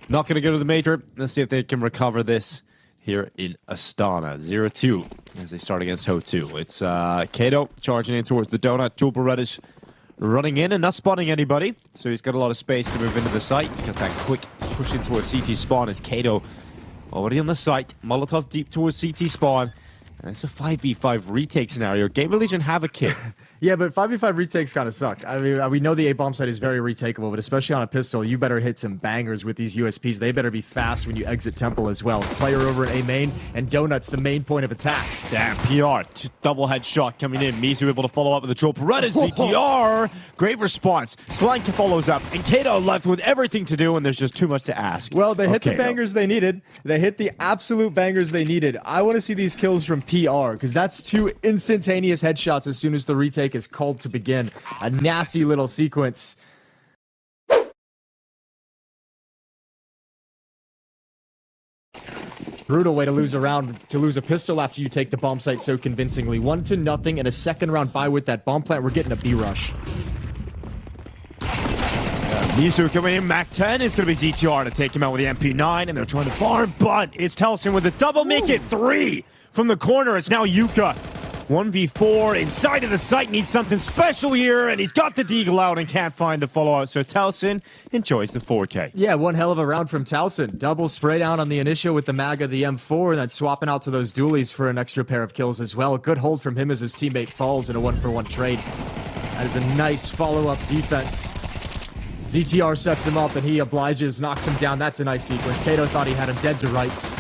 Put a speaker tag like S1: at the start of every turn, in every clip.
S1: Not going to go to the major. Let's see if they can recover this here in Astana. 0-2 as they start against HOTU. It's Kato charging in towards the donut. Jewel Beretta's running in and not spotting anybody. So he's got a lot of space to move into the site. Got that quick push in towards CT spawn as Kato already on the site. Molotov deep towards CT spawn. And it's a 5v5 retake scenario. GamerLegion have a kit.
S2: Yeah, but 5v5 retakes kind of suck. I mean, we know the A-bomb site is very retakeable, but especially on a pistol, you better hit some bangers with these USPs. They better be fast when you exit temple as well. Player over at A main, and Donut's the main point of attack.
S1: Damn, PR, double headshot coming in. Mizu able to follow up with the Jewel Beretta CTR. Great response. Slank follows up, and Kato left with everything to do, and there's just too much to ask.
S2: Well, they hit the bangers they needed. They hit the absolute bangers they needed. I want to see these kills from PR, because that's 2 instantaneous headshots as soon as the retake is called to begin. A nasty little sequence. Brutal way to lose a round, to lose a pistol after you take the bomb site so convincingly. 1-0 and a second round bye with that bomb plant. We're getting a B rush.
S1: Mizu coming in, Mac 10. It's going to be ZTR to take him out with the MP9, and they're trying to farm, but it's Telson with the double, make it 3 from the corner. It's now Yuka. 1v4 inside of the site, needs something special here, and he's got the deagle out and can't find the follow-out, so Telson enjoys the 4K.
S2: Yeah, one hell of a round from Telson. Double spray down on the initial with the MAGA, the M4, and then swapping out to those dualies for an extra pair of kills as well. Good hold from him as his teammate falls in a 1-for-1 trade. That is a nice follow-up defense. ZTR sets him up, and he obliges, knocks him down. That's a nice sequence. Kato thought he had him dead to rights.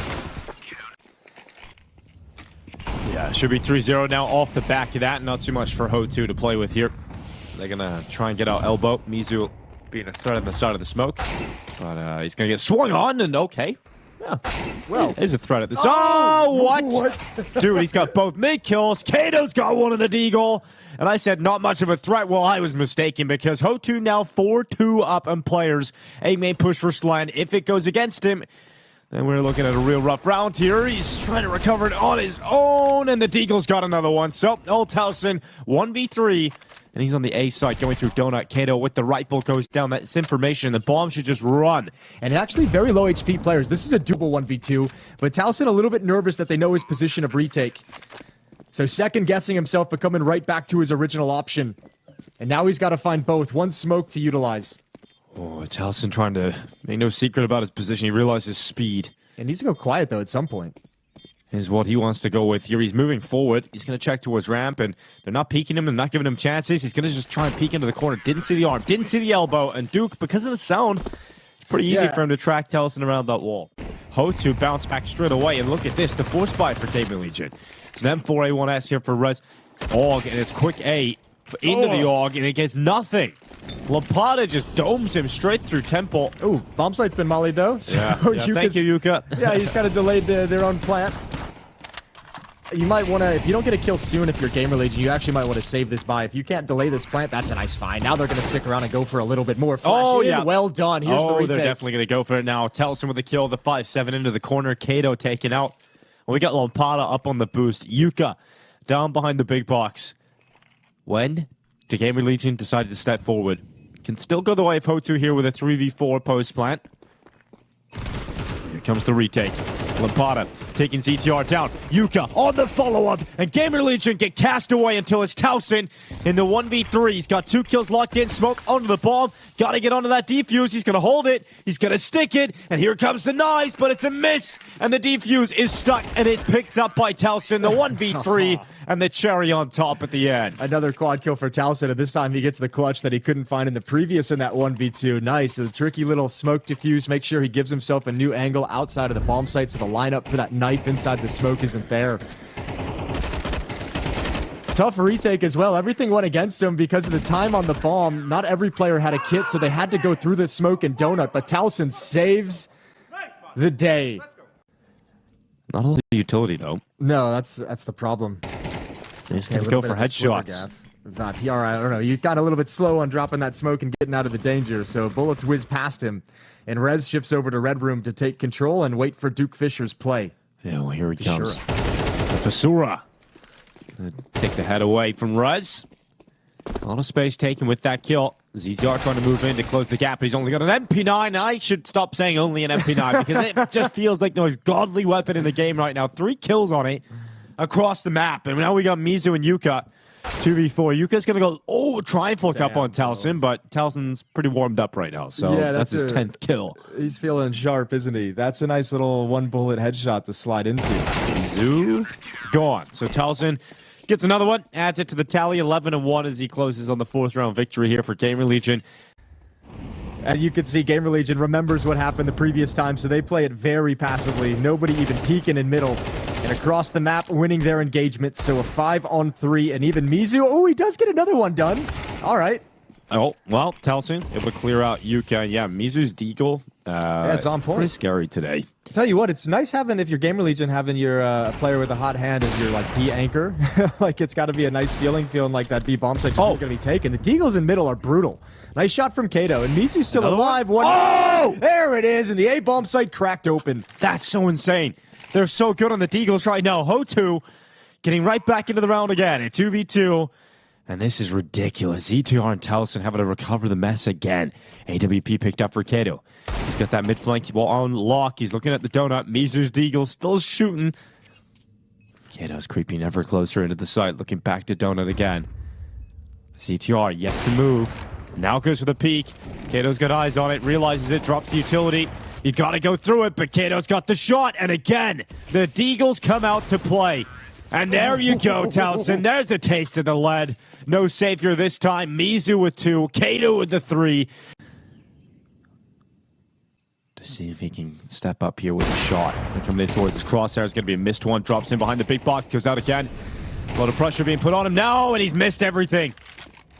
S1: Yeah, should be 3-0 now off the back of that. Not too much for HOTU to play with here. They're going to try and get out elbow. Mizu being a threat on the side of the smoke. But he's going to get swung on, and okay. Yeah, well, there's a threat at the side. Oh, what? Dude, he's got both mid-kills. Kato's got one of the deagle. And I said not much of a threat. Well, I was mistaken because HOTU now 4-2 up on players. A main push for Slan. If it goes against him, then we're looking at a real rough round here. He's trying to recover it on his own, and the deagle's got another one. So, old Telson, 1v3, and he's on the A side going through Donut. Kato with the rifle goes down. That's information. The bomb should just run.
S2: And actually very low HP players. This is a double 1v2, but Telson a little bit nervous that they know his position of retake. So second guessing himself, but coming right back to his original option. And now he's got to find both. One smoke to utilize.
S1: Oh, Telson trying to make no secret about his position. He realizes speed.
S2: It needs to go quiet, though, at some point.
S1: Is what he wants to go with here. He's moving forward. He's going to check towards ramp, and they're not peeking him. They're not giving him chances. He's going to just try and peek into the corner. Didn't see the arm. Didn't see the elbow. And Duke, because of the sound, it's pretty easy for him to track Telson around that wall. HOTU bounced back straight away, and look at this. The force buy for GamerLegion. It's an M4A1S here for Rez. AUG, and it's quick A into the AUG, and it gets nothing. Lapata just domes him straight through temple.
S2: Ooh, bomb site's been mollied though. So
S1: yeah, thank you, Yuka.
S2: Yeah, he's kind of delayed their own plant. You might want to, if you don't get a kill soon, if you're GamerLegion, you actually might want to save this buy. If you can't delay this plant, that's a nice find. Now they're going to stick around and go for a little bit more. Flash in. Well done. Here's the retake.
S1: They're definitely going to go for it now. Telson with the kill, the 5-7 into the corner. Kato taken out. We got Lampada up on the boost. Yuka down behind the big box. When the GamerLegion decided to step forward. Can still go the way of HOTU here with a 3v4 post plant. Here comes the retake. Lampada taking ZTR down. Yuka on the follow-up, and GamerLegion get cast away until it's Telson in the 1v3. He's got 2 kills locked in. Smoke onto the bomb. Got to get onto that defuse. He's going to hold it. He's going to stick it, and here comes the knives, but it's a miss, and the defuse is stuck, and it's picked up by Telson. The 1v3, and the cherry on top at the end.
S2: Another quad kill for Telson, and this time he gets the clutch that he couldn't find in the previous in that 1v2. Nice. The tricky little smoke diffuse. Make sure he gives himself a new angle outside of the bomb site so the lineup for that knife inside the smoke isn't there. Tough retake as well. Everything went against him because of the time on the bomb. Not every player had a kit, so they had to go through the smoke and donut, but Telson saves the day.
S1: Not a lot of utility, though.
S2: No, that's the problem.
S1: They're just going to go for headshots.
S2: PR, I don't know. You got a little bit slow on dropping that smoke and getting out of the danger, so bullets whiz past him. And Rez shifts over to Red Room to take control and wait for Duke Fisher's play.
S1: Yeah, well, here he comes. The Fisura. Gonna take the head away from Rez. A lot of space taken with that kill. ZTR trying to move in to close the gap, but he's only got an MP9. I should stop saying only an MP9 because it just feels like the most godly weapon in the game right now. 3 kills on it across the map. And now we got Mizu and Yuka. 2v4. Yuka's going to go, triumph up on Towson, but Towson's pretty warmed up right now. So yeah, that's his 10th kill.
S2: He's feeling sharp, isn't he? That's a nice little 1-bullet headshot to slide into.
S1: Mizu gone. So Towson gets another one, adds it to the tally, 11-1 as he closes on the 4th round victory here for GamerLegion.
S2: And you can see GamerLegion remembers what happened the previous time, so they play it very passively. Nobody even peeking in middle. And across the map, winning their engagement. So a 5-on-3, and even Mizu. Oh, he does get another one done. All right.
S1: Oh, well, Towson able to clear out Yuka. Yeah, Mizu's deagle.
S2: Yeah, it's on point.
S1: Pretty scary today.
S2: Tell you what, it's nice having, if you're GamerLegion, having your player with a hot hand as your like B anchor. Like it's got to be a nice feeling like that B bomb site is going to be taken. The deagles in middle are brutal. Nice shot from Kato, and Mizu's still alive. Oh, there it is, and the A bomb site cracked open.
S1: That's so insane. They're so good on the deagles right now. HOTU getting right back into the round again at 2v2. And this is ridiculous. ZTR and Towson having to recover the mess again. AWP picked up for Kato. He's got that mid flank on lock. He's looking at the donut. Mizu's deagle still shooting. Kato's creeping ever closer into the site, looking back to donut again. ZTR yet to move. Now goes for the peek. Kato's got eyes on it, realizes it, drops the utility. You gotta go through it, but Kato's got the shot. And again, the deagles come out to play. And there you go, Towson. There's a taste of the lead. No savior this time. Mizu with 2, Kato with the 3. To see if he can step up here with a shot. They're coming in towards his crosshair. It's going to be a missed one. Drops in behind the big box. Goes out again. A lot of pressure being put on him now, and he's missed everything.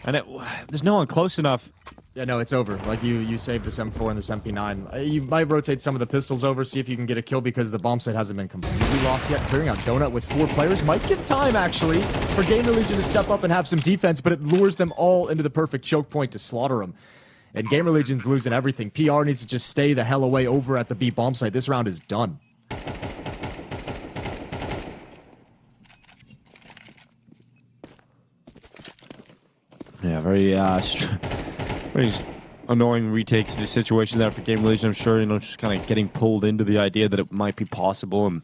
S1: And there's no one close enough.
S2: Yeah, no, it's over. Like, you saved this M4 and this MP9. You might rotate some of the pistols over, see if you can get a kill because the bomb site hasn't been completely lost yet. Clearing out Donut with 4 players might give time, actually, for GamerLegion to step up and have some defense, but it lures them all into the perfect choke point to slaughter them. And GamerLegion's losing everything. PR needs to just stay the hell away over at the B bomb site. This round is done.
S1: Yeah, very annoying retakes to the situation there for GamerLegion. I'm sure, just kind of getting pulled into the idea that it might be possible and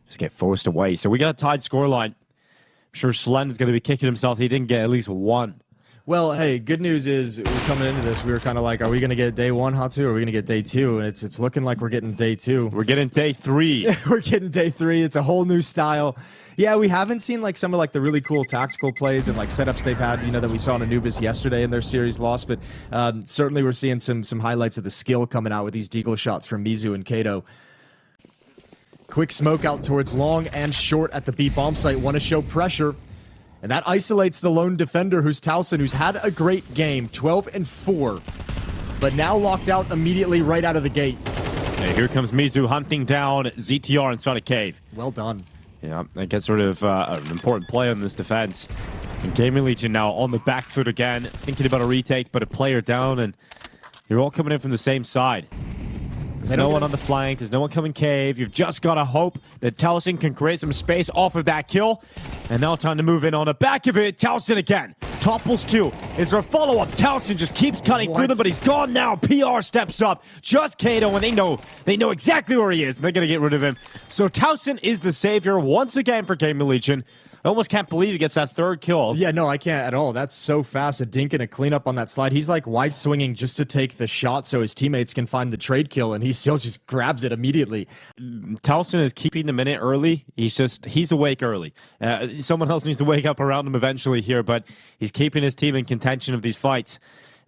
S1: just get forced away. So we got a tied scoreline. I'm sure Slen is going to be kicking himself. He didn't get at least 1.
S2: Well, hey, good news is we're coming into this. We were kind of like, are we going to get day 1, HOTU, or are we going to get day 2? And it's looking like we're getting day 2.
S1: We're getting day 3.
S2: We're getting day 3. It's a whole new style. Yeah, we haven't seen like some of like the really cool tactical plays and like setups they've had, that we saw in Anubis yesterday in their series loss. But certainly we're seeing some highlights of the skill coming out with these deagle shots from Mizu and Kato. Quick smoke out towards long and short at the B bomb site. Want to show pressure. And that isolates the lone defender, who's Towson, who's had a great game, 12-4, but now locked out immediately right out of the gate.
S1: Hey, here comes Mizu hunting down ZTR inside a cave.
S2: Well done.
S1: Yeah, that gets sort of an important play on this defense. And GamerLegion now on the back foot again, thinking about a retake, but a player down, and you're all coming in from the same side. There's no one on the flank. There's no one coming cave. You've just got to hope that Towson can create some space off of that kill. And now time to move in on the back of it. Towson again. Topples 2. Is there a follow-up? Towson just keeps cutting through them, but he's gone now. PR steps up. Just Kato, and they know exactly where he is, and they're going to get rid of him. So Towson is the savior once again for GamerLegion. I almost can't believe he gets that 3rd kill.
S2: Yeah, no, I can't at all. That's so fast. A dink and a cleanup on that slide. He's like wide swinging just to take the shot so his teammates can find the trade kill, and he still just grabs it immediately.
S1: Towson is keeping the minute early. He's awake early. Someone else needs to wake up around him eventually here, but he's keeping his team in contention of these fights.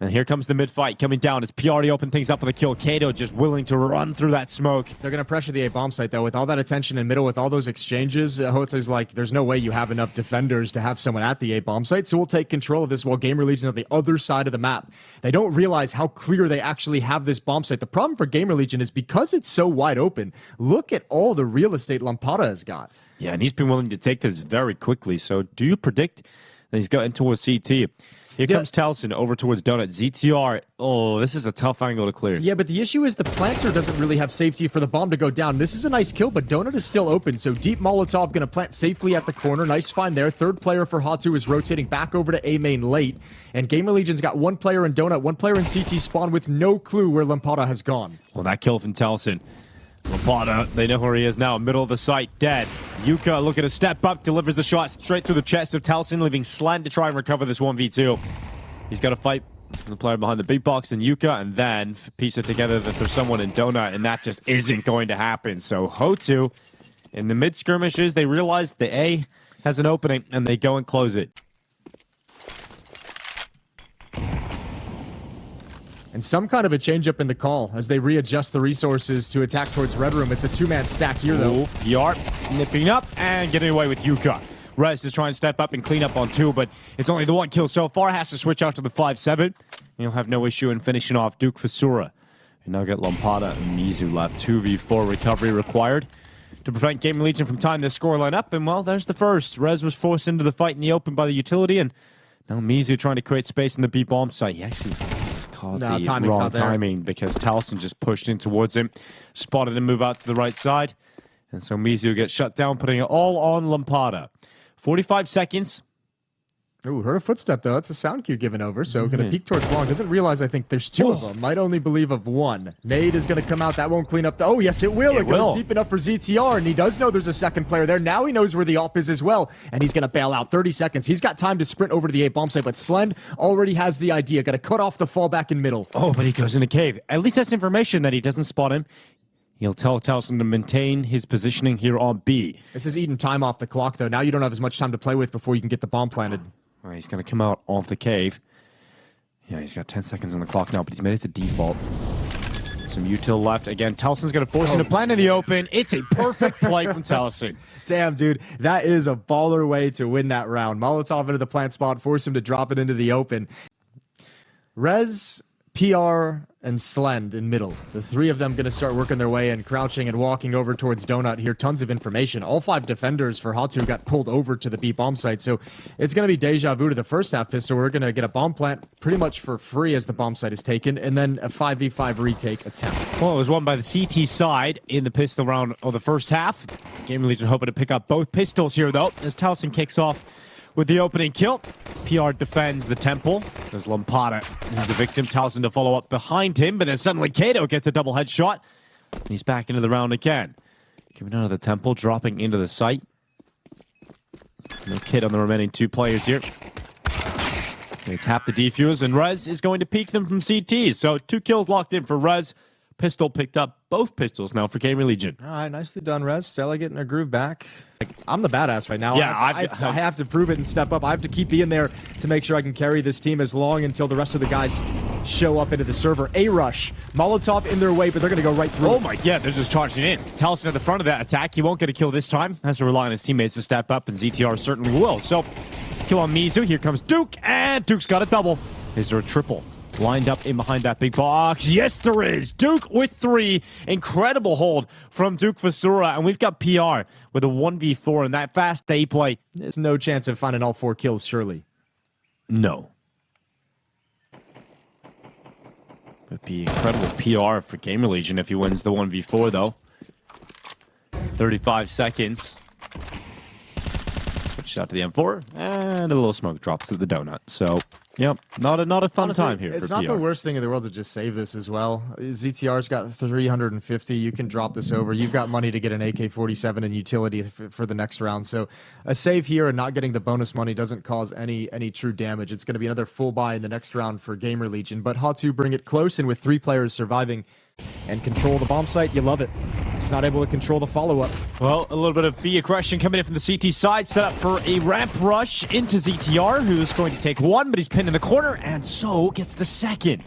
S1: And here comes the mid-fight coming down. It's PR to open things up with a kill. Kato just willing to run through that smoke.
S2: They're going to pressure the A bomb site, though. With all that attention in middle, with all those exchanges, HOTU's like, there's no way you have enough defenders to have someone at the A bomb site, so we'll take control of this while GamerLegion's on the other side of the map. They don't realize how clear they actually have this bomb site. The problem for GamerLegion is because it's so wide open, look at all the real estate Lampada has got.
S1: Yeah, and he's been willing to take this very quickly. So do you predict that he's gotten towards CT? Here comes Towson over towards Donut. ZTR. Oh, this is a tough angle to clear.
S2: Yeah, but the issue is the planter doesn't really have safety for the bomb to go down. This is a nice kill, but Donut is still open. So Deep Molotov going to plant safely at the corner. Nice find there. Third player for HOTU is rotating back over to A main late. And GamerLegion's got one player in Donut, one player in CT spawn with no clue where Lampada has gone.
S1: Well, that kill from Towson. Lampada, they know where he is now, middle of the site, dead. Yuka looking to step up, delivers the shot straight through the chest of Towson, leaving Slen to try and recover this 1v2. He's got to fight the player behind the big box and Yuka, and then piece it together that there's someone in Donut, and that just isn't going to happen. So HOTU, in the mid-skirmishes, they realize the A has an opening, and they go and close it.
S2: And some kind of a change-up in the call as they readjust the resources to attack towards Red Room. It's a two-man stack here, though.
S1: PR nipping up and getting away with Yuka. Rez is trying to step up and clean up on 2, but it's only the 1 kill so far. Has to switch out to the 5-7. And he'll have no issue in finishing off Duke Fasura. And now get Lampada and Mizu left. 2v4 recovery required to prevent GamerLegion from tying this scoreline up. And, well, there's the first. Rez was forced into the fight in the open by the utility, and now Mizu trying to create space in the B bomb site. He actually caught the wrong timing because Towson just pushed in towards him, spotted him move out to the right side, and so Mizu gets shut down, putting it all on Lampada. 45 seconds.
S2: Ooh, heard a footstep, though. That's a sound cue given over, so going to peek towards long. Doesn't realize, I think, there's 2 of them. Might only believe of 1. Nade is going to come out. That won't clean up the... Oh, yes, it will. It goes deep enough for ZTR, and he does know there's a second player there. Now he knows where the AWP is as well, and he's going to bail out. 30 seconds. He's got time to sprint over to the A bomb site, but Slend already has the idea. Got to cut off the fallback in middle.
S1: Oh, but he goes in a cave. At least that's information that he doesn't spot him. He'll tell Towson to maintain his positioning here on B.
S2: This is eating time off the clock, though. Now you don't have as much time to play with before you can get the bomb planted.
S1: All right, he's going to come out off the cave. Yeah, he's got 10 seconds on the clock now, but he's made it to default. Some util left. Again, Towson's going to force him to plant in the open. It's a perfect play from Towson.
S2: Damn, dude. That is a baller way to win that round. Molotov into the plant spot, force him to drop it into the open. Rez, PR, and Slend in middle. The 3 of them going to start working their way in, crouching and walking over towards Donut here. Tons of information. All 5 defenders for HOTU got pulled over to the B bomb site, so it's going to be deja vu to the first half pistol. We're going to get a bomb plant pretty much for free as the bomb site is taken, and then a 5v5 retake attempt.
S1: Well, it was won by the CT side in the pistol round of the first half. GamerLegion hoping to pick up both pistols here, though, as Towson kicks off with the opening kill. PR defends the temple. There's Lampada, who's the victim. Towson to follow up behind him, but then suddenly Kato gets a double headshot. And he's back into the round again. Coming out of the temple, dropping into the site. No kid on the remaining 2 players here. They tap the defuse, and Rez is going to peek them from CT. So 2 kills locked in for Rez. Pistol picked up. Both pistols now for GamerLegion.
S2: All right, nicely done, Rez. Stella getting her groove back. I'm the badass right now.
S1: Yeah,
S2: I have to prove it and step up. I have to keep being there to make sure I can carry this team as long until the rest of the guys show up into the server. A-rush. Molotov in their way, but they're going to go right through.
S1: Oh my, yeah, they're just charging in. Towson at the front of that attack. He won't get a kill this time. Has to rely on his teammates to step up, and ZTR certainly will. So, kill on Mizu. Here comes Duke, and Duke's got a double. Is there a triple? Lined up in behind that big box. Yes, there is. Duke with 3. Incredible hold from Duke Fasura. And we've got PR with a 1v4 in that fast day play.
S2: There's no chance of finding all 4 kills, surely.
S1: No. Would be incredible PR for GamerLegion if he wins the 1v4, though. 35 seconds. Switch out to the M4. And a little smoke drops to the donut. So... yep, not a fun time here.
S2: It's not the worst thing in the world to just save this as well. ZTR's got 350. You can drop this over. You've got money to get an AK-47 and utility for the next round. So a save here and not getting the bonus money doesn't cause any true damage. It's going to be another full buy in the next round for GamerLegion. But HOTU bring it close, and with 3 players surviving and control the bomb site, you love it. Just not able to control the follow-up.
S1: Well, a little bit of B aggression coming in from the CT side, set up for a ramp rush into ZTR, who's going to take 1, but he's pinned in the corner, and so gets the second.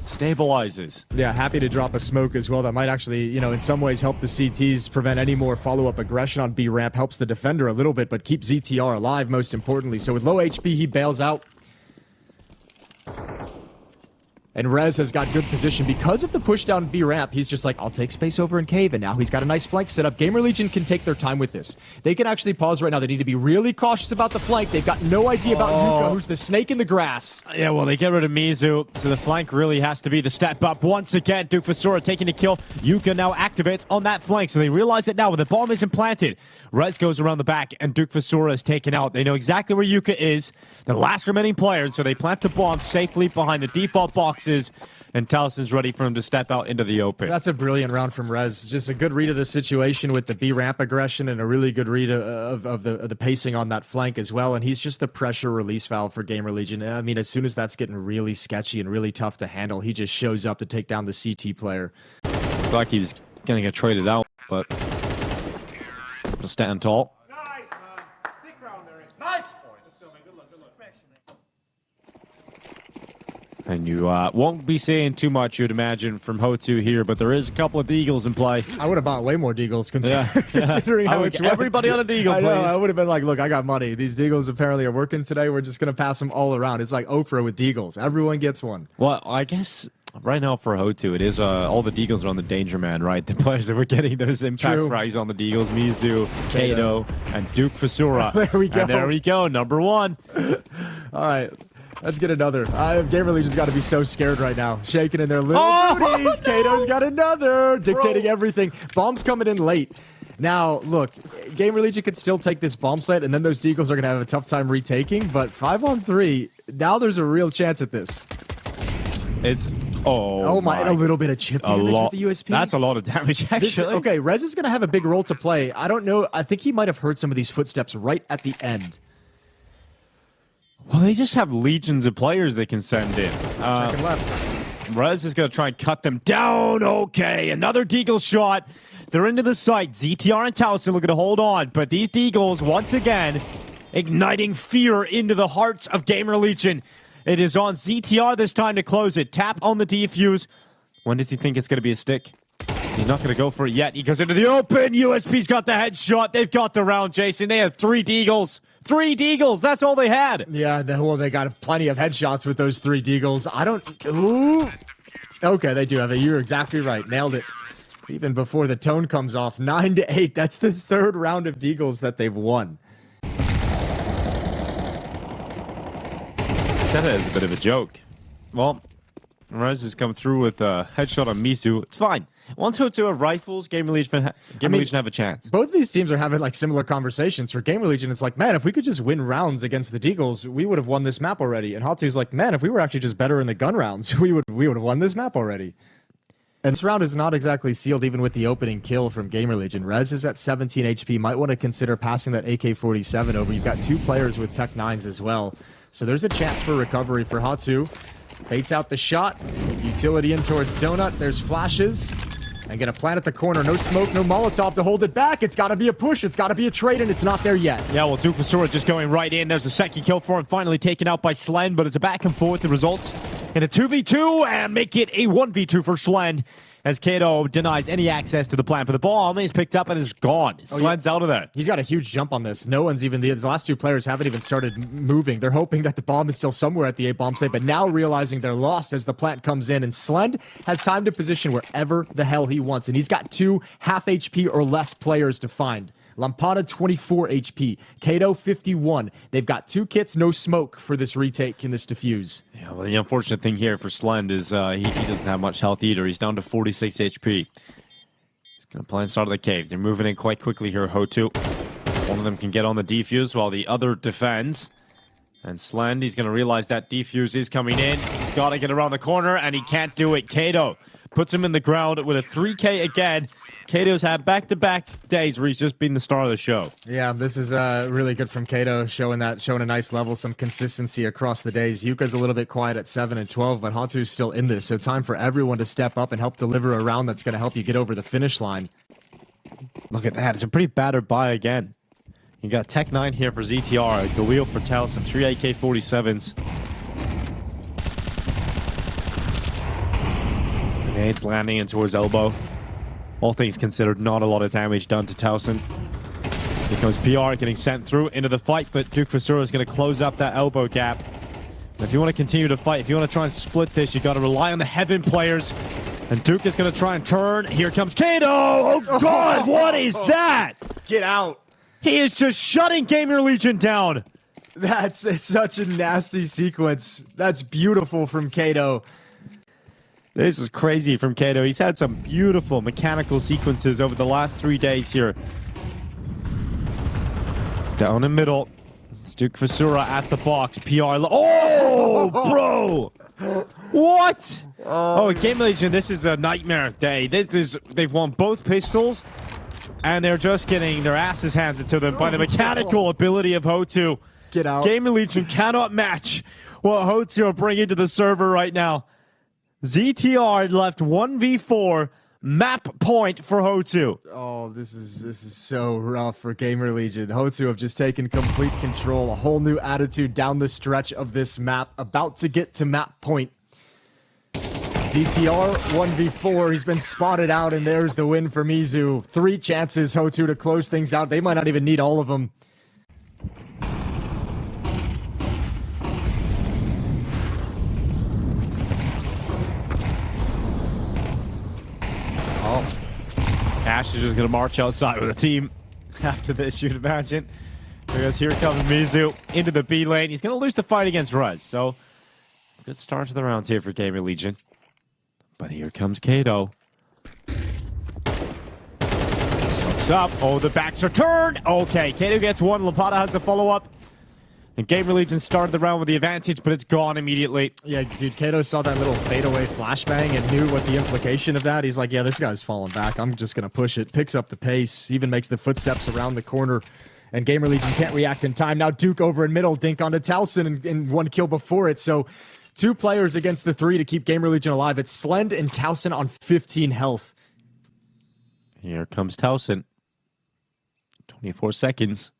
S1: Stabilizes.
S2: Yeah, happy to drop a smoke as well. That might actually, you know, in some ways help the CTs prevent any more follow-up aggression on B ramp. Helps the defender a little bit, but keeps ZTR alive most importantly. So with low HP, he bails out. And Rez has got good position because of the push down B ramp. He's just like, I'll take space over in cave, and now he's got a nice flank set up. GamerLegion can take their time with this. They can actually pause right now. They need to be really cautious about the flank. They've got no idea about Yuka, who's the snake in the grass.
S1: Yeah, well, they get rid of Mizu, so the flank really has to be the step up. Once again, Duke Vasura taking the kill. Yuka now activates on that flank, so they realize it now when the bomb is implanted. Rez goes around the back, and Duke Vasura is taken out. They know exactly where Yuka is, the last remaining player, so they plant the bomb safely behind the default boxes. And Towson's ready for him to step out into the open.
S2: That's a brilliant round from Rez. Just a good read of the situation with the B ramp aggression and a really good read of the pacing on that flank as well. And he's just the pressure release valve for GamerLegion. I mean, as soon as that's getting really sketchy and really tough to handle, he just shows up to take down the CT player.
S1: Looked like he was going to get traded out, but stand tall. And you won't be seeing too much, you'd imagine, from HOTU here, but there is a couple of Deagles in play.
S2: I would have bought way more Deagles considering how it's
S1: everybody on a Deagle,
S2: I know,
S1: please.
S2: I would have been like, look, I got money. These Deagles apparently are working today. We're just going to pass them all around. It's like Oprah with Deagles. Everyone gets one.
S1: Well, I guess right now for HOTU, it is all the Deagles are on the Danger Man, right? The players that were getting those impact fries on the Deagles, Mizu, Kato, and Duke Vasura.
S2: There we go.
S1: And there we go, number one.
S2: All right. Let's get another. GamerLegion's got to be so scared right now. Shaking in their little booties.
S1: No!
S2: Kato's got another. Dictating everything. Bomb's coming in late. Now, look, GamerLegion could still take this bomb site, and then those Deagles are going to have a tough time retaking. But 5-on-3, now there's a real chance at this.
S1: It's...
S2: Oh my, and a little bit of chip damage with the USP.
S1: That's a lot of damage, actually.
S2: Okay, Rez is going to have a big role to play. I don't know. I think he might have heard some of these footsteps right at the end.
S1: Well, they just have legions of players they can send in.
S2: Second left.
S1: Rez is going to try and cut them down. Okay, another Deagle shot. They're into the site. ZTR and Towson looking to hold on. But these Deagles, once again, igniting fear into the hearts of GamerLegion. It is on ZTR this time to close it. Tap on the defuse. When does he think it's going to be a stick? He's not going to go for it yet. He goes into the open. USP's got the headshot. They've got the round, Jason. They had 3 Deagles. 3 Deagles. That's all they had.
S2: Yeah, well, they got plenty of headshots with those 3 Deagles. I don't... Ooh. Okay, they do have it. You're exactly right. Nailed it. Even before the tone comes off. 9-8. That's the 3rd round of Deagles that they've won.
S1: I said it as a bit of a joke. Well, Rez has come through with a headshot on Mizu. It's fine. Once HOTU have rifles, GamerLegion have a chance.
S2: Both these teams are having like similar conversations. For GamerLegion, it's like, man, if we could just win rounds against the Deagles, we would have won this map already. And HOTU's like, man, if we were actually just better in the gun rounds, we would have won this map already. And this round is not exactly sealed even with the opening kill from GamerLegion. Rez is at 17 HP. Might want to consider passing that AK-47 over. You've got 2 players with Tech 9s as well. So there's a chance for recovery for HOTU. Baits out the shot. Utility in towards Donut. There's flashes. And gonna plant at the corner. No smoke, no Molotov to hold it back. It's gotta be a push. It's gotta be a trade, and it's not there yet.
S1: Yeah, well, Duke Vasura just going right in. There's a second kill for him. Finally taken out by Slen, but it's a back and forth. The results in a 2v2 and make it a 1v2 for Slen. As Kato denies any access to the plant. But the bomb is picked up and is gone. Slen's out of there.
S2: He's got a huge jump on this. No one's even... These last 2 players haven't even started moving. They're hoping that the bomb is still somewhere at the A-bomb site, but now realizing they're lost as the plant comes in. And Slend has time to position wherever the hell he wants. And he's got 2 half HP or less players to find. Lampada 24 HP, Kato 51. They've got 2 kits, no smoke for this retake in this defuse.
S1: Yeah, well, the unfortunate thing here for Slend is he doesn't have much health either. He's down to 46 HP. He's going to play inside of the cave. They're moving in quite quickly here, HOTU. One of them can get on the defuse while the other defends. And Slend, he's going to realize that defuse is coming in. He's got to get around the corner, and he can't do it. Kato puts him in the ground with a 3K again. Kato's had back-to-back days where he's just been the star of the show.
S2: Yeah, this is really good from Kato, showing a nice level, some consistency across the days. Yuka's a little bit quiet at 7 and 12, but HOTU's still in this, so time for everyone to step up and help deliver a round that's going to help you get over the finish line.
S1: Look at that. It's a pretty battered buy again. You got Tech 9 here for ZTR, Galil for Towson, 3 AK-47s. Grenades landing in towards elbow. All things considered, not a lot of damage done to Towson. Here comes PR getting sent through into the fight, but Duke Vasura is going to close up that elbow gap. If you want to continue to fight, if you want to try and split this, you got to rely on the Heaven players. And Duke is going to try and turn. Here comes Kato. Oh, God, what is that?
S2: Get out.
S1: He is just shutting GamerLegion down.
S2: That's such a nasty sequence. That's beautiful from Kato.
S1: This is crazy from Kato. He's had some beautiful mechanical sequences over the last 3 days here. Down in middle. It's Duke Vincere at the box. PR. Oh, bro! What? Oh, GamerLegion, this is a nightmare day. They've won both pistols, and they're just getting their asses handed to them by the mechanical ability of HOTU.
S2: Get out.
S1: GamerLegion cannot match what HOTU are bringing to the server right now. ZTR left 1v4 map point for HOTU.
S2: Oh, this is so rough for GamerLegion. HOTU have just taken complete control. A whole new attitude down the stretch of this map. About to get to map point. ZTR 1v4. He's been spotted out, and there's the win for Mizu. 3 chances, HOTU, to close things out. They might not even need all of them.
S1: Ash is just going to march outside with a team after this, you'd imagine. Because here comes Mizu into the B lane. He's going to lose the fight against Rez. So, good start to the rounds here for GamerLegion. But here comes Kato. What's up? Oh, the backs are turned. Okay, Kato gets one. Lampada has the follow-up. And GamerLegion started the round with the advantage, but it's gone immediately.
S2: Yeah, dude, Kato saw that little fadeaway flashbang and knew what the implication of that. He's like, yeah, this guy's falling back. I'm just going to push it. Picks up the pace, even makes the footsteps around the corner. And GamerLegion can't react in time. Now Duke over in middle, dink onto Towson and 1 kill before it. So 2 players against the 3 to keep GamerLegion alive. It's Slend and Towson on 15 health.
S1: Here comes Towson. 24 seconds.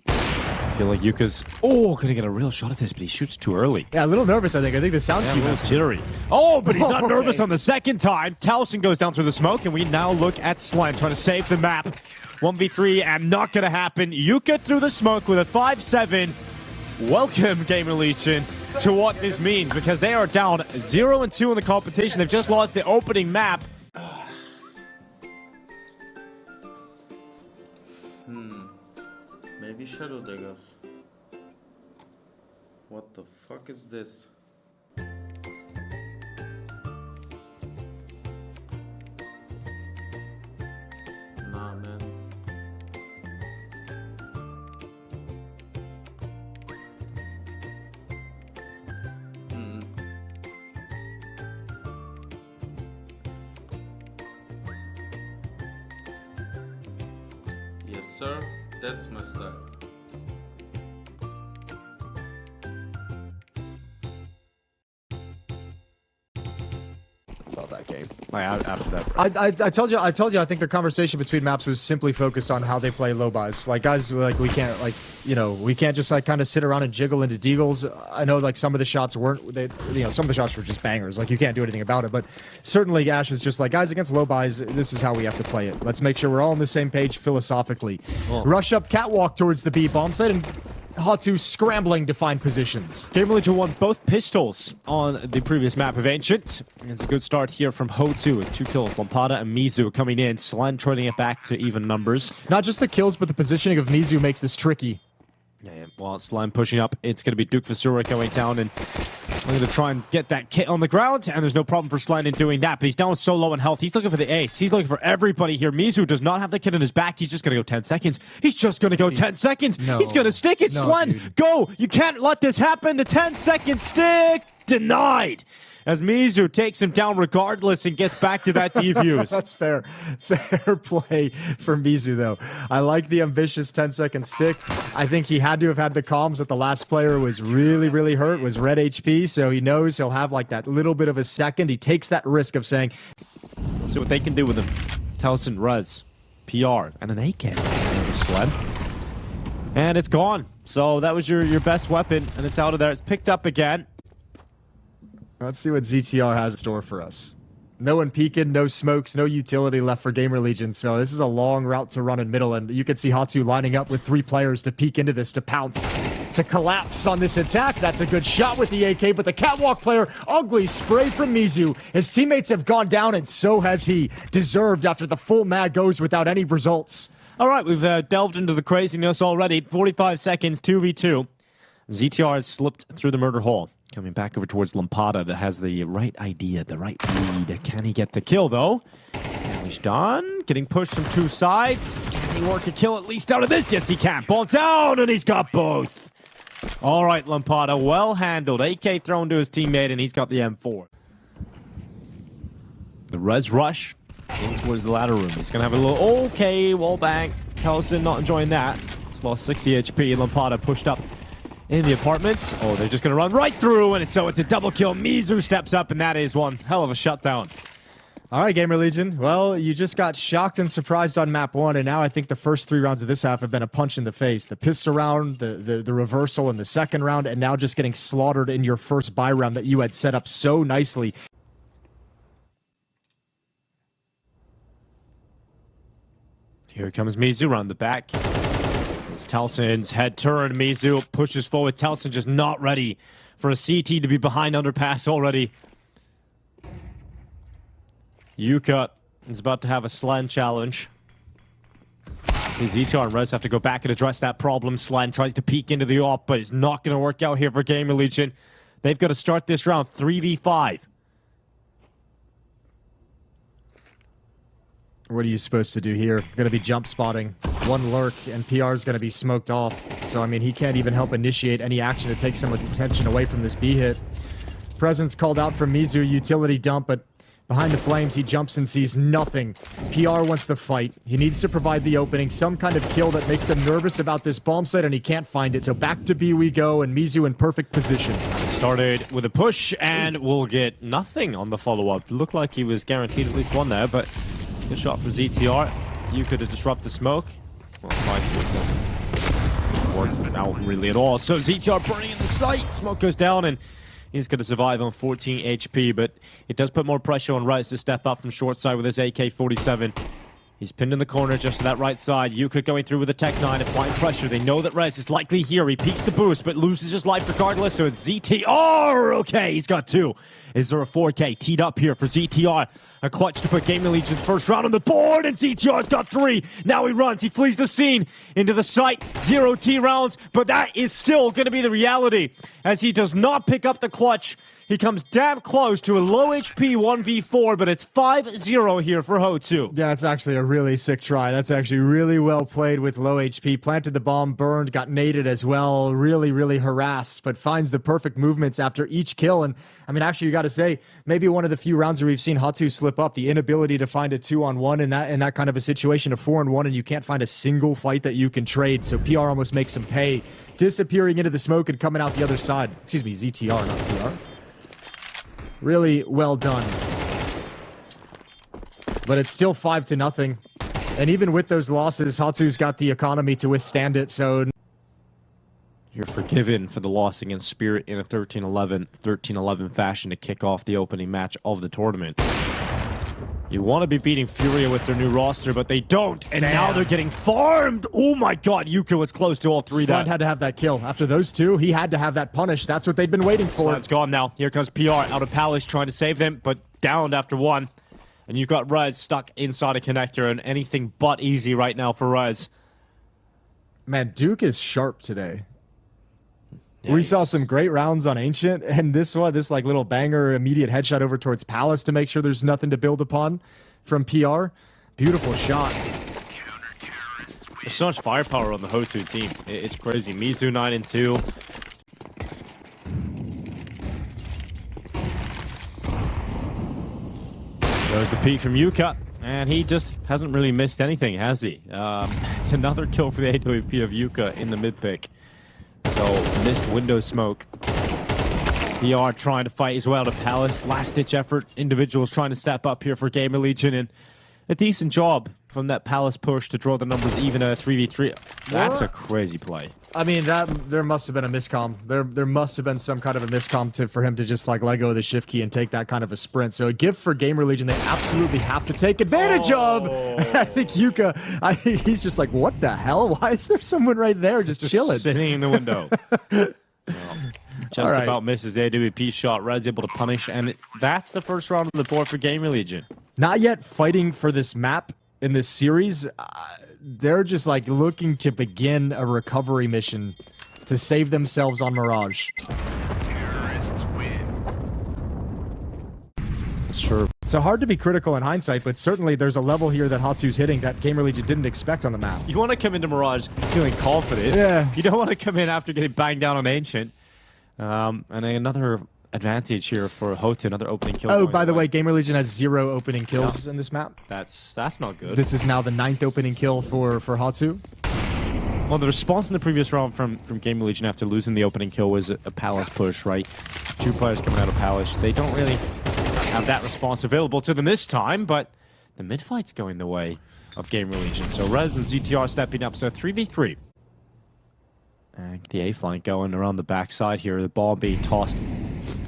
S1: I feel like Yuka's gonna get a real shot at this, but he shoots too early.
S2: Yeah, a little nervous, I think. I think the sound cue
S1: was jittery. Oh, but he's not nervous on the second time. Towson goes down through the smoke, and we now look at Slend trying to save the map. 1v3, and not gonna happen. Yuka through the smoke with a 5-7. Welcome, GamerLegion, to what this means, because they are down 0-2 in the competition. They've just lost the opening map.
S3: Maybe Shadow Daggers. What the fuck is this? Nah, man. Yes, sir. That's my style.
S1: About that game. After that.
S2: I told you I think the conversation between maps was simply focused on how they play low buys. Like, guys, like, we can't, like, you know, we can't just like kind of sit around and jiggle into deagles. I know like some of the shots weren't, some of the shots were just bangers. Like, you can't do anything about it, but certainly Ash is just like, guys, against low buys, this is how we have to play it. Let's make sure we're all on the same page philosophically. Rush up catwalk towards the B bomb site, and HOTU scrambling to find positions.
S1: GamerLegion won both pistols on the previous map of Ancient. It's a good start here from HOTU with 2 kills. Lampada and Mizu coming in. Slend trading it back to even numbers.
S2: Not just the kills, but the positioning of Mizu makes this tricky.
S1: Yeah, well, Slend pushing up. It's going to be Duke Vincere going down, and I'm going to try and get that kit on the ground, and there's no problem for Slend in doing that, but he's down so low in health. He's looking for the ace. He's looking for everybody here. Mizu does not have the kit in his back. He's just going to go 10 seconds. He's just going to go 10 seconds.
S2: No.
S1: He's going to stick it.
S2: No,
S1: Slend,
S2: dude.
S1: go. You can't let this happen. The 10-second stick denied. As Mizu takes him down regardless and gets back to that defuse.
S2: That's fair. Fair play for Mizu, though. I like the ambitious 10-second stick. I think he had to have had the comms that the last player was really, really hurt, was red HP, so he knows he'll have like that little bit of a second. He takes that risk of saying,
S1: let's see what they can do with him. Towson, Rez, PR, and an AK. Hands of Slend. And it's gone. So that was your best weapon, and it's out of there. It's picked up again.
S2: let's see what ZTR has in store for us. No one peeking, no smokes, no utility left for GamerLegion, so this is a long route to run in middle, and you can see HOTU lining up with 3 players to peek into this, to pounce, to collapse on this attack. That's a good shot with the AK, but the catwalk player, ugly spray from Mizu. His teammates have gone down, and so has he. Deserved after the full mag goes without any results.
S1: All right, we've delved into the craziness already. 45 seconds, 2v2. ZTR has slipped through the murder hole. Coming back over towards Lampada that has the right idea, the right lead. Can he get the kill, though? He's done. Getting pushed from two sides. Can he work a kill at least out of this? Yes, he can. Ball down, and he's got both. All right, Lampada, well handled. AK thrown to his teammate, and he's got the M4. The res rush in towards the ladder room. He's going to have a little, okay, wall bang. Towson not enjoying that. He's lost 60 HP. Lampada pushed up in the apartments. Oh, they're just going to run right through, and it's a double kill. Mizu steps up, and that is one hell of a shutdown.
S2: All right, GamerLegion. Well, you just got shocked and surprised on map 1, and now I think the first 3 rounds of this half have been a punch in the face. The pistol round, the reversal in the second round, and now just getting slaughtered in your first buy round that you had set up so nicely.
S1: Here comes Mizu around the back. It's Towson's head turn. Mizu pushes forward. Towson just not ready for a CT to be behind underpass already. Yuka is about to have a Slen challenge. See, ZTR and Rez have to go back and address that problem. Slen tries to peek into the op, but it's not going to work out here for GamerLegion. They've got to start this round 3v5.
S2: What are you supposed to do here? Going to be jump spotting. One lurk, and PR is going to be smoked off. So, I mean, he can't even help initiate any action to take some attention away from this B hit. Presence called out from Mizu, utility dump, but behind the flames, he jumps and sees nothing. PR wants the fight. He needs to provide the opening, some kind of kill that makes them nervous about this bomb site, and he can't find it. So back to B we go, and Mizu in perfect position.
S1: Started with a push, and we'll get nothing on the follow-up. Looked like he was guaranteed at least one there, but good shot for ZTR. You could have disrupted the smoke. Well, fine to work out really at all. So ZTR burning in the sight. Smoke goes down, and he's going to survive on 14 HP, but it does put more pressure on Rice to step up from short side with his AK-47. He's pinned in the corner just to that right side. Yuka going through with a Tech 9, applying pressure. They know that Rice is likely here. He peeks the boost, but loses his life regardless, so it's ZTR. Okay, he's got 2. Is there a 4K teed up here for ZTR? A clutch to put GamerLegion's first round on the board, and ZTR's got 3. Now he runs. He flees the scene into the site. 0 T rounds, but that is still going to be the reality as he does not pick up the clutch. He comes damn close to a low HP 1v4, but it's 5-0 here for HOTU.
S2: Yeah, it's actually a really sick try. That's actually really well played with low HP. Planted the bomb, burned, got naded as well. Really, really harassed, but finds the perfect movements after each kill. And, I mean, actually, you got to say, maybe one of the few rounds where we've seen HOTU slip up, the inability to find a 2-on-1 in that kind of a situation, a 4-on-1, and you can't find a single fight that you can trade. So PR almost makes him pay, disappearing into the smoke and coming out the other side. Excuse me, ZTR, not PR. Really well done. But it's still 5-0. And even with those losses, HOTU's got the economy to withstand it, so...
S1: You're forgiven for the loss against Spirit in a 13-11 fashion to kick off the opening match of the tournament. You want to be beating FURIA with their new roster, but they don't, and now they're getting farmed! Oh my god, Yuka was close to all 3
S2: Sled had to have that kill. After those 2, he had to have that punish. That's what they'd been waiting for.
S1: Sled's gone now. Here comes PR out of Palace trying to save them, but downed after 1. And you've got Rez stuck inside a connector, and anything but easy right now for Rez.
S2: Man, Duke is sharp today.
S1: Yeah,
S2: we saw some great rounds on Ancient, and this like little banger immediate headshot over towards Palace to make sure there's nothing to build upon from PR. Beautiful shot.
S1: There's so much firepower on the HOTU team. It's crazy. Mizu 9-2. There's the peek from Yuka, and he just hasn't really missed anything, has he? It's another kill for the AWP of Yuka in the mid pick. So, missed window smoke. PR trying to fight as well to Palace. Last-ditch effort. Individuals trying to step up here for GamerLegion, and a decent job from that Palace push to draw the numbers even a 3v3. That's a crazy play.
S2: I mean, there must have been a miscomm. There must have been some kind of a miscomm for him to just like let go of the shift key and take that kind of a sprint. So a gift for GamerLegion they absolutely have to take advantage of. I think Yuka, he's just like, what the hell? Why is there someone right there just chilling?
S1: Sitting in the window. Just about misses the AWP shot. Rez able to punish, and that's the first round of the board for GamerLegion.
S2: Not yet fighting for this map in this series. They're just like looking to begin a recovery mission to save themselves on Mirage.
S4: Terrorists win.
S1: Sure.
S2: So hard to be critical in hindsight, but certainly there's a level here that HOTU's hitting that GamerLegion didn't expect on the map.
S1: You want to come into Mirage feeling confident.
S2: Yeah.
S1: You don't want to come in after getting banged down on Ancient. And another advantage here for HOTU, another opening kill.
S2: Oh, by the way, GamerLegion has 0 opening kills in this map.
S1: That's not good.
S2: This is now the 9th opening kill for HOTU.
S1: Well, the response in the previous round from GamerLegion after losing the opening kill was a Palace push, right? 2 players coming out of Palace. They don't really have that response available to them this time, but the mid-fight's going the way of GamerLegion. So Rez and ZTR stepping up, so 3v3. And the A flank going around the backside here, the ball being tossed.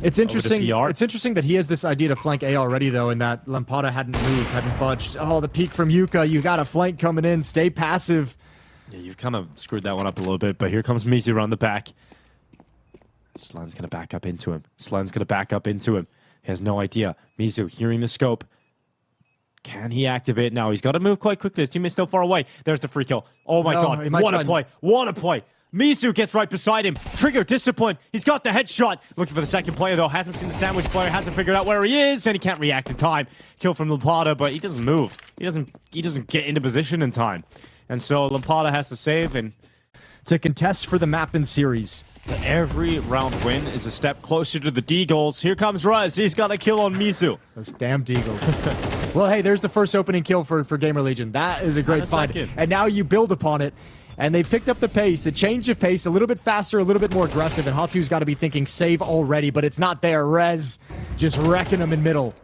S2: It's interesting.
S1: PR.
S2: It's interesting that he has this idea to flank A already, though, and that Lampada hadn't moved, hadn't budged. Oh, the peek from Yuka. You got a flank coming in. Stay passive.
S1: Yeah, you've kind of screwed that one up a little bit, but here comes Mizu around the back. Slen's going to back up into him. Slen's going to back up into him. He has no idea. Mizu hearing the scope. Can he activate now? He's got to move quite quickly. His teammate's still far away. There's the free kill. Oh my god. What a play. What a play. Mizu gets right beside him. Trigger, discipline. He's got the headshot. Looking for the second player, though. Hasn't seen the sandwich player. Hasn't figured out where he is. And he can't react in time. Kill from Lampada, but he doesn't move. He doesn't get into position in time. And so Lampada has to save and
S2: to contest for the map in series.
S1: Every round win is a step closer to the D-goals. Here comes Rez. He's got a kill on Mizu.
S2: Those damn D-goals. Well, hey, there's the first opening kill for GamerLegion. That is a great find. And now you build upon it. And they picked up the pace, a change of pace, a little bit faster, a little bit more aggressive. And HOTU's got to be thinking save already, but it's not there. Rez just wrecking them in middle.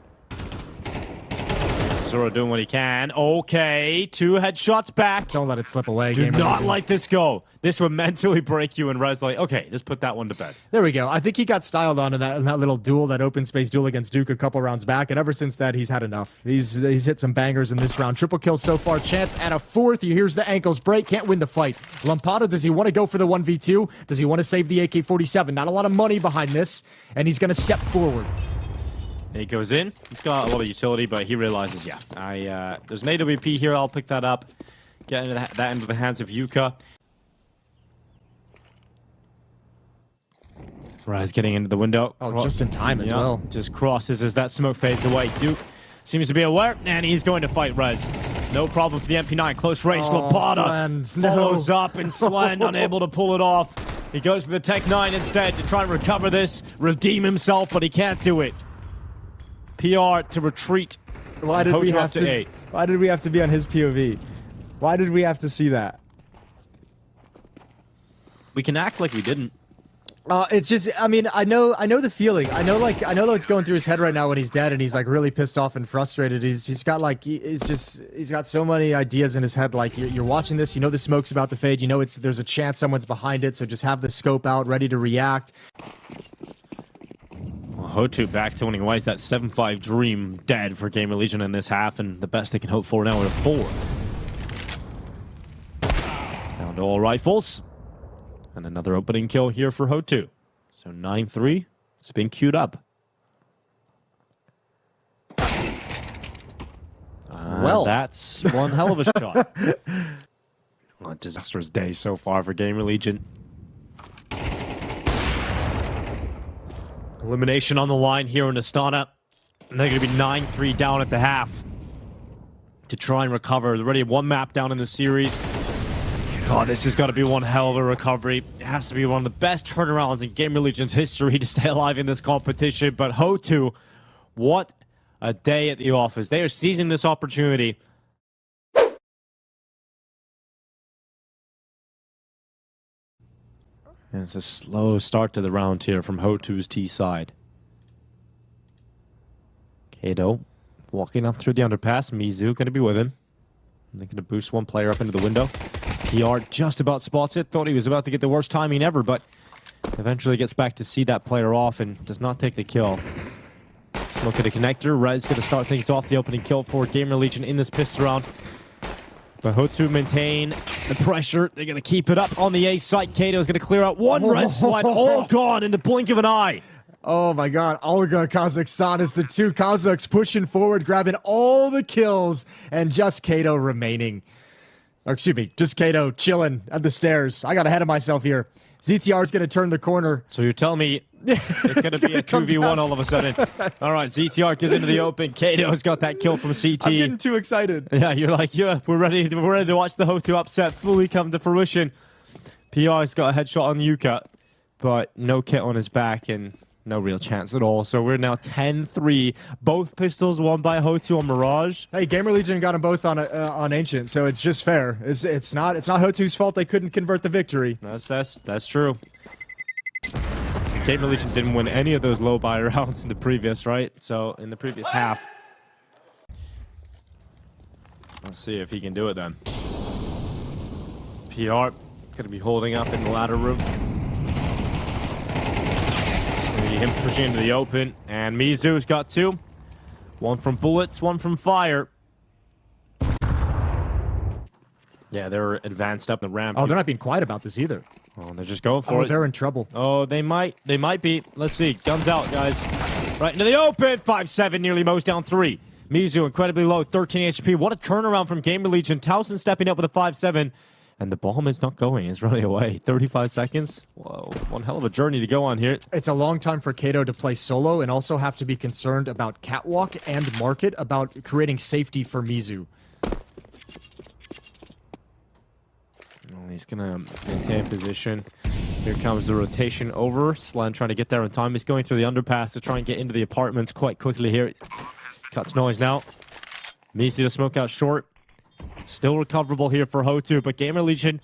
S1: Zoro doing what he can. Okay, 2 headshots back.
S2: Don't let it slip away.
S1: Do not let this go. This would mentally break you, and Rez like, okay, let's put that one to bed.
S2: There we go. I think he got styled on in that little duel, that open space duel against Duke a couple rounds back, and ever since that, he's had enough. He's hit some bangers in this round. Triple kills so far. Chance at a 4th. He hears the ankles break. Can't win the fight. Lampada, does he want to go for the 1v2? Does he want to save the AK-47? Not a lot of money behind this, and he's going to step forward.
S1: He goes in. He's got a lot of utility, but he realizes, yeah, there's an AWP here. I'll pick that up. Get into that into the hands of Yuka. Rez getting into the window.
S2: Oh, just in time as well.
S1: Just crosses as that smoke fades away. Duke seems to be aware, and he's going to fight Rez. No problem for the MP9. Close range. Lampada follows up, and Slen unable to pull it off. He goes for the Tech 9 instead to try and recover this, redeem himself, but he can't do it. PR to retreat.
S2: Why did we have to? Why did we have to be on his POV? Why did we have to see that?
S1: We can act like we didn't.
S2: It's just, I mean, I know the feeling. I know what's going through his head right now when he's dead and he's like really pissed off and frustrated. He's got like, he's got so many ideas in his head. Like you're watching this, you know the smoke's about to fade. You know there's a chance someone's behind it. So just have the scope out, ready to react.
S1: HOTU back to winning ways. That 7-5 dream dead for GamerLegion in this half, and the best they can hope for now are 4. Down to all rifles. And another opening kill here for HOTU. So 9-3. It's been queued up. Well, that's one hell of a shot. A disastrous day so far for GamerLegion. Elimination on the line here in Astana. And they're going to be 9-3 down at the half to try and recover. They're already 1 map down in the series. God, this has got to be one hell of a recovery. It has to be one of the best turnarounds in GamerLegion's history to stay alive in this competition. But HOTU, what a day at the office. They are seizing this opportunity. And it's a slow start to the round here from HOTU's T side. Kato Walking up through the underpass. Mizu going to be with him. They're going to boost one player up into the window. PR just about spots it. Thought he was about to get the worst timing ever, but eventually gets back to see that player off and does not take the kill. Look at the connector. Rez going to start things off. The opening kill for GamerLegion in this pistol round. But HOTU maintain the pressure. They're going to keep it up on the A site. Kato is going to clear out one Rez slide. All gone in the blink of an eye.
S2: Oh my god, Olga, Kazakhstan is the two Kazakhs pushing forward, grabbing all the kills, and just Kato remaining. Or excuse me, just Kato chilling at the stairs. I got ahead of myself here. ZTR is going to turn the corner.
S1: So you're telling me it's going to be a 2v1 all of a sudden. All right, ZTR gets into the open. Kato's got that kill from CT.
S2: I'm getting too excited.
S1: Yeah, you're like, yeah, we're ready to watch the HOTU upset fully come to fruition. PR's got a headshot on Yuka, but no kit on his back and no real chance at all. So we're now 10-3. Both pistols won by HOTU on Mirage.
S2: Hey, GamerLegion got them both on Ancient, so it's just fair. It's not HOTU's fault they couldn't convert the victory.
S1: That's true. GamerLegion didn't win any of those low buy rounds in the previous, right? So in the previous half. Let's see if he can do it then. PR gonna be holding up in the ladder room. Him pushing into the open, and Mizu's got two. One from bullets, one from fire. Yeah, they're advanced up the ramp.
S2: Oh, they're not being quiet about this either.
S1: Oh, they're just going for it.
S2: They're in trouble.
S1: Oh, they might be. Let's see. Guns out, guys. Right into the open. 5-7, nearly mows down 3. Mizu incredibly low, 13 HP. What a turnaround from GamerLegion. Towson stepping up with a 5-7. And the bomb is not going. It's running away. 35 seconds. Whoa, one hell of a journey to go on here.
S2: It's a long time for Kato to play solo and also have to be concerned about catwalk and market, about creating safety for Mizu.
S1: Well, he's going to maintain position. Here comes the rotation over. Slen trying to get there in time. He's going through the underpass to try and get into the apartments quite quickly here. Cuts noise now. Mizu to smoke out short. Still recoverable here for HOTU, but GamerLegion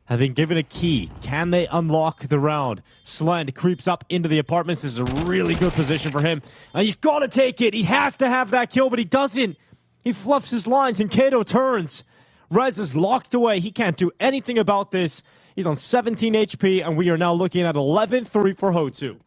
S1: have been given a key. Can they unlock the round? Slend creeps up into the apartments. This is a really good position for him. And he's got to take it. He has to have that kill, but he doesn't. He fluffs his lines, and Kato turns. Rez is locked away. He can't do anything about this. He's on 17 HP, and we are now looking at 11-3 for HOTU.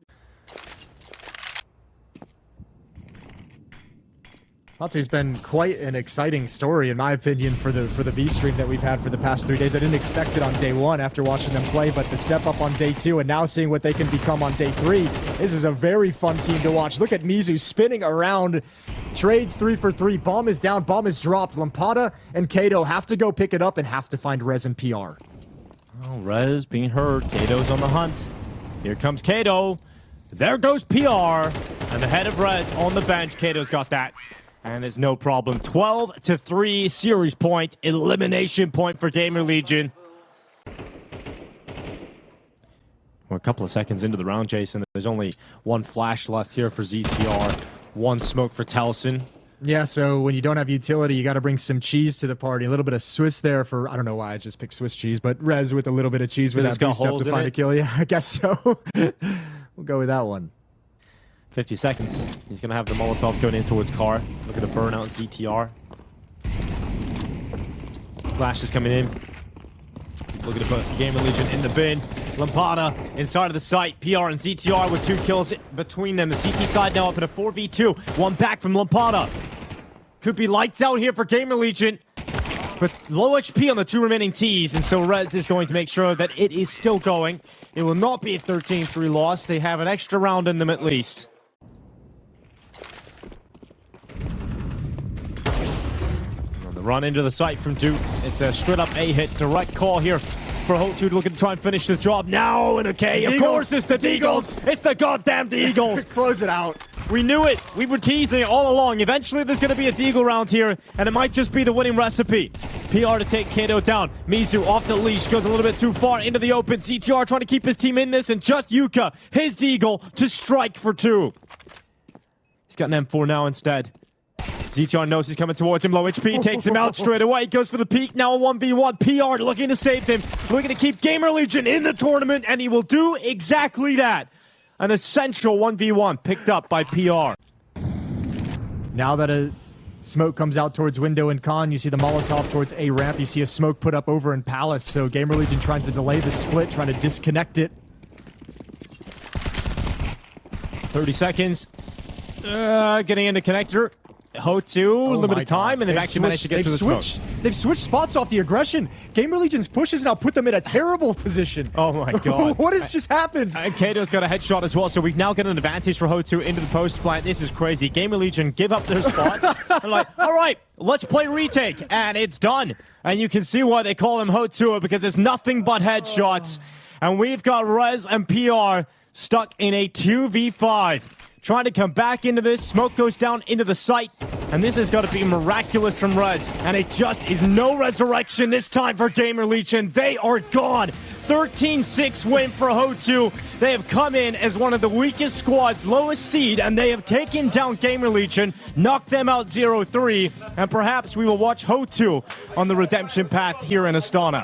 S2: HOTU's been quite an exciting story, in my opinion, for the B stream that we've had for the past 3 days. I didn't expect it on day 1 after watching them play, but the step up on day 2 and now seeing what they can become on day 3, this is a very fun team to watch. Look at Mizu spinning around, trades 3 for 3, bomb is down, bomb is dropped. Lampada and Kato have to go pick it up and have to find Rez and PR.
S1: Oh, Rez being hurt. Kato's on the hunt. Here comes Kato. There goes PR. And the head of Rez on the bench. Kato's got that. And it's no problem. 12-3 series point. Elimination point for GamerLegion. We're a couple of seconds into the round, Jason. There's only one flash left here for ZTR. One smoke for Towson.
S2: Yeah, so when you don't have utility, you got to bring some cheese to the party. A little bit of Swiss there for, I don't know why I just picked Swiss cheese, but Rez with a little bit of cheese with that boost up to find a kill. Yeah, I guess so. We'll go with that one.
S1: 50 seconds. He's going to have the Molotov going in towards car. Look at the burnout ZTR. Flash is coming in. Look at the GamerLegion in the bin. Lampada inside of the site. PR and ZTR with 2 kills between them. The CT side now up in a 4v2. One back from Lampada. Could be lights out here for GamerLegion. But low HP on the 2 remaining Ts, and so Rez is going to make sure that it is still going. It will not be a 13-3 loss. They have an extra round in them at least. Run into the site from Duke. It's a straight up A hit. Direct call here for HOTU looking to try and finish the job now. And okay, of course it's the Deagles. It's the goddamn Deagles.
S2: Close it out.
S1: We knew it. We were teasing it all along. Eventually there's going to be a Deagle round here, and it might just be the winning recipe. PR to take Kato down. Mizu off the leash, goes a little bit too far into the open. CTR trying to keep his team in this, and just Yuka, his Deagle, to strike for 2. He's got an M4 now instead. ZTR knows he's coming towards him. Low HP takes him out straight away. Goes for the peak. Now a 1v1. PR looking to save him. Looking to keep GamerLegion in the tournament, and he will do exactly that. An essential 1v1 picked up by PR.
S2: Now that Smoke comes out towards window and con. You see the Molotov towards A ramp. You see a smoke put up over in Palace. So GamerLegion trying to delay the split, trying to disconnect it.
S1: 30 seconds. Getting into connector. HOTU, limited time, and they've actually managed to get to the smoke.
S2: They've switched spots off the aggression. GamerLegion's pushes now put them in a terrible position.
S1: Oh my god.
S2: What has just happened?
S1: And Kato's got a headshot as well, so we've now got an advantage for HOTU into the post plant. This is crazy. GamerLegion give up their spot. They're like, all right, let's play retake, and it's done. And you can see why they call them HOTU, because it's nothing but headshots. And we've got Rez and PR stuck in a 2v5. Trying to come back into this. Smoke goes down into the site. And this has got to be miraculous from Rez. And it just is no resurrection this time for GamerLegion. They are gone. 13-6 win for HOTU. They have come in as one of the weakest squads, lowest seed, and they have taken down GamerLegion, knocked them out 0-3. And perhaps we will watch HOTU on the redemption path here in Astana.